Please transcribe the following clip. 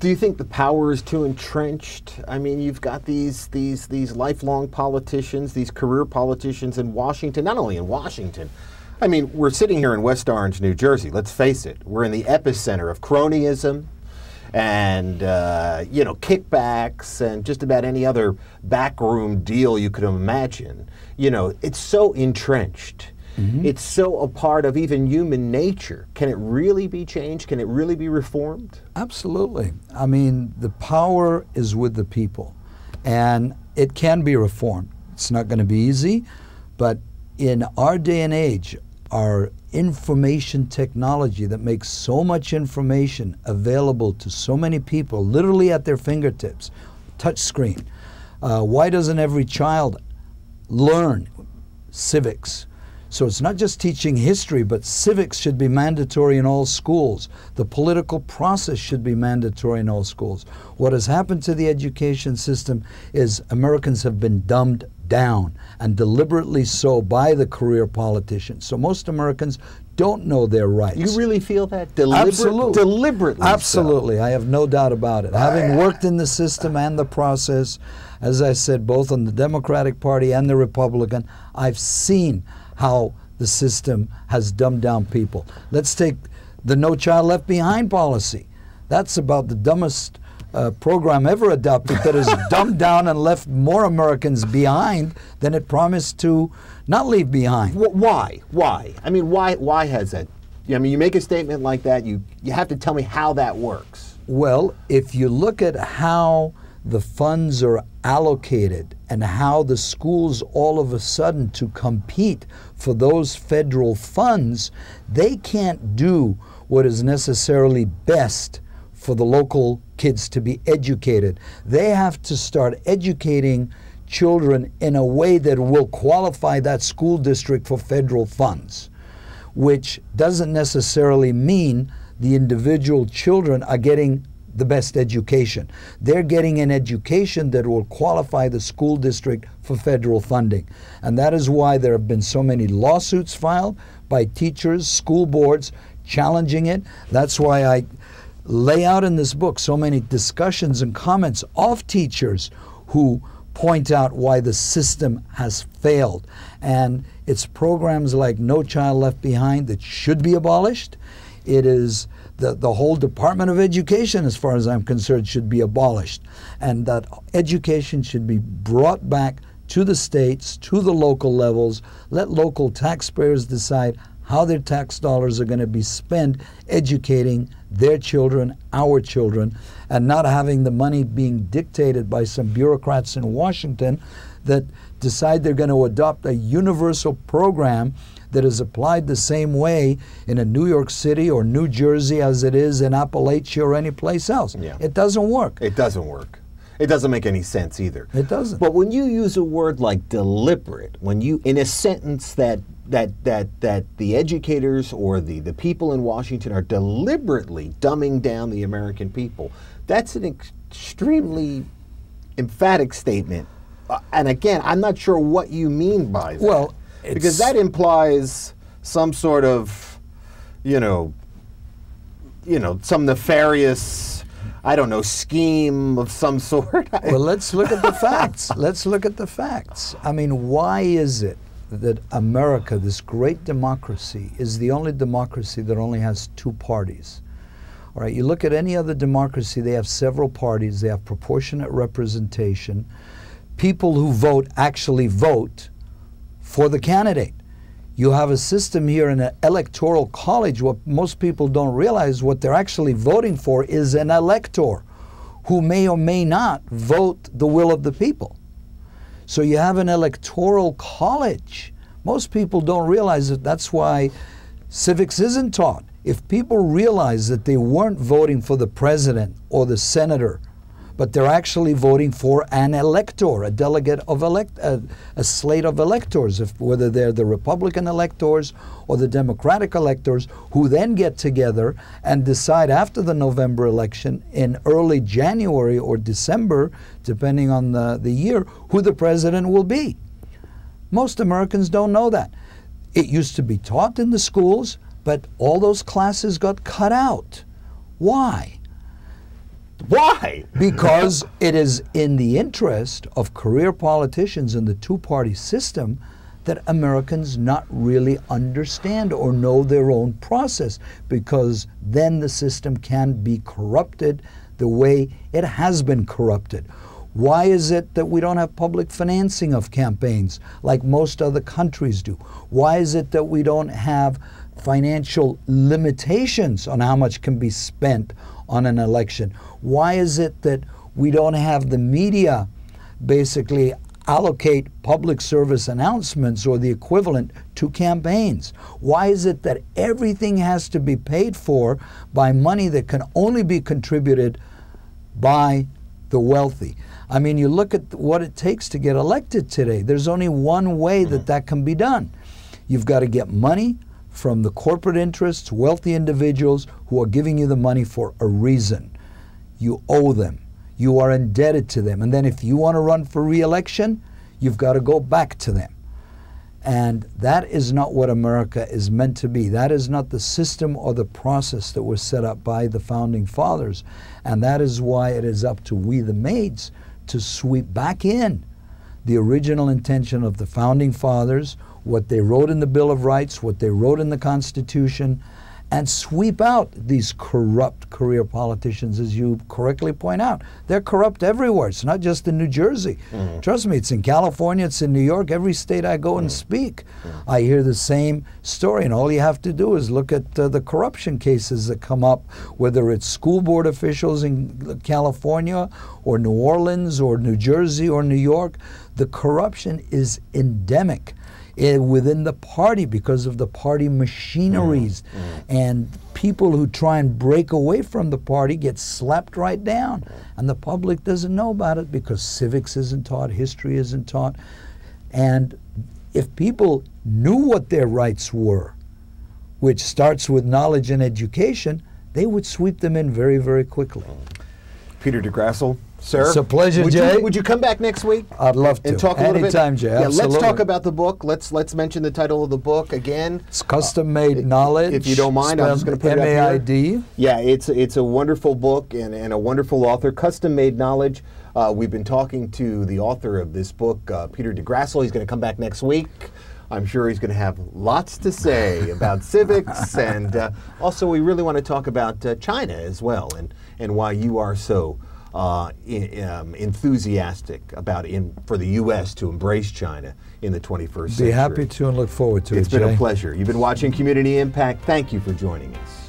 Do you think the power is too entrenched? I mean, you've got these lifelong politicians, these career politicians in Washington, not only in Washington. I mean, we're sitting here in West Orange, New Jersey. Let's face it. We're in the epicenter of cronyism and, you know, kickbacks and just about any other backroom deal you could imagine. You know, it's so entrenched. Mm-hmm. It's so a part of even human nature. Can it really be changed? Can it really be reformed? Absolutely. I mean, the power is with the people, and it can be reformed. It's not going to be easy, but in our day and age, our information technology that makes so much information available to so many people, literally at their fingertips, touch screen. Why doesn't every child learn civics? So it's not just teaching history, but civics should be mandatory in all schools. The political process should be mandatory in all schools. What has happened to the education system is Americans have been dumbed down, and deliberately so by the career politicians. So most Americans don't know their rights. You really feel that? Absolutely. Deliberately Absolutely. so. I have no doubt about it. Having worked in the system and the process, as I said, both on the Democratic Party and the Republican, I've seen how the system has dumbed down people. Let's take the No Child Left Behind policy. That's about the dumbest program ever adopted that has dumbed down and left more Americans behind than it promised to not leave behind. Why? Why? I mean, why has that? I mean, you make a statement like that, you have to tell me how that works. Well, if you look at how the funds are allocated and how the schools all of a sudden to compete for those federal funds, they can't do what is necessarily best for the local kids to be educated. They have to start educating children in a way that will qualify that school district for federal funds, which doesn't necessarily mean the individual children are getting the best education. They're getting an education that will qualify the school district for federal funding. And that is why there have been so many lawsuits filed by teachers, school boards, challenging it. That's why I lay out in this book so many discussions and comments of teachers who point out why the system has failed. And it's programs like No Child Left Behind that should be abolished. It is the whole Department of Education, as far as I'm concerned, should be abolished. And that education should be brought back to the states, to the local levels. Let local taxpayers decide how their tax dollars are going to be spent educating their children, our children, and not having the money being dictated by some bureaucrats in Washington that decide they're going to adopt a universal program that is applied the same way in a New York City or New Jersey as it is in Appalachia or any place else. Yeah. It doesn't work. It doesn't work. It doesn't make any sense either. It doesn't. But when you use a word like deliberate, when you, in a sentence that the educators or the people in Washington are deliberately dumbing down the American people, that's an extremely emphatic statement. And again, I'm not sure what you mean by that. Well, because that implies some sort of, some nefarious, I don't know, scheme of some sort. Well, let's look at the facts. Let's look at the facts. I mean, why is it that America, this great democracy, is the only democracy that only has two parties? All right, you look at any other democracy, they have several parties, they have proportionate representation. People who vote actually vote for the candidate. You have a system here in an electoral college. What most people don't realize, what they're actually voting for is an elector who may or may not vote the will of the people. So you have an electoral college. Most people don't realize that. That's why civics isn't taught. If people realize that they weren't voting for the president or the senator, but they're actually voting for an elector, a delegate of a slate of electors, whether they're the Republican electors or the Democratic electors, who then get together and decide after the November election in early January or December, depending on the year, who the president will be. Most Americans don't know that. It used to be taught in the schools, but all those classes got cut out. Why? Why? Because it is in the interest of career politicians in the two-party system that Americans not really understand or know their own process, because then the system can be corrupted the way it has been corrupted. Why is it that we don't have public financing of campaigns like most other countries do? Why is it that we don't have financial limitations on how much can be spent on an election? Why is it that we don't have the media basically allocate public service announcements or the equivalent to campaigns? Why is it that everything has to be paid for by money that can only be contributed by the wealthy? I mean, you look at what it takes to get elected today. There's only one way that that can be done. You've got to get money from the corporate interests, wealthy individuals who are giving you the money for a reason. You owe them. You are indebted to them. And then if you want to run for re-election, you've got to go back to them. And that is not what America is meant to be. That is not the system or the process that was set up by the Founding Fathers. And that is why it is up to we the maids to sweep back in the original intention of the Founding Fathers, what they wrote in the Bill of Rights, what they wrote in the Constitution, and sweep out these corrupt career politicians, as you correctly point out. They're corrupt everywhere. It's not just in New Jersey. Trust me, it's in California, it's in New York. Every state I go and speak, I hear the same story. And all you have to do is look at the corruption cases that come up, whether it's school board officials in California or New Orleans or New Jersey or New York. The corruption is endemic within the party because of the party machineries. And people who try and break away from the party get slapped right down. And the public doesn't know about it because civics isn't taught, history isn't taught. And if people knew what their rights were, which starts with knowledge and education, they would sweep them in very, very quickly. Peter DeGrassel, sir. It's a pleasure, Jay. Would you come back next week? I'd love to. And talk a little bit. Anytime, Jay. Yeah, absolutely. let's talk about the book. Let's mention the title of the book again. It's Custom-Made Knowledge. If you don't mind, I'm just going to put it up here. M-A-I-D. Yeah, it's a wonderful book and a wonderful author. Custom-Made Knowledge. We've been talking to the author of this book, Peter DeGrassel. He's going to come back next week. I'm sure he's going to have lots to say about civics, and also we really want to talk about China as well, and why you are so enthusiastic about for the U.S. to embrace China in the 21st century. Be happy to and look forward to it, It's been Jay. a pleasure. You've been watching Community Impact. Thank you for joining us.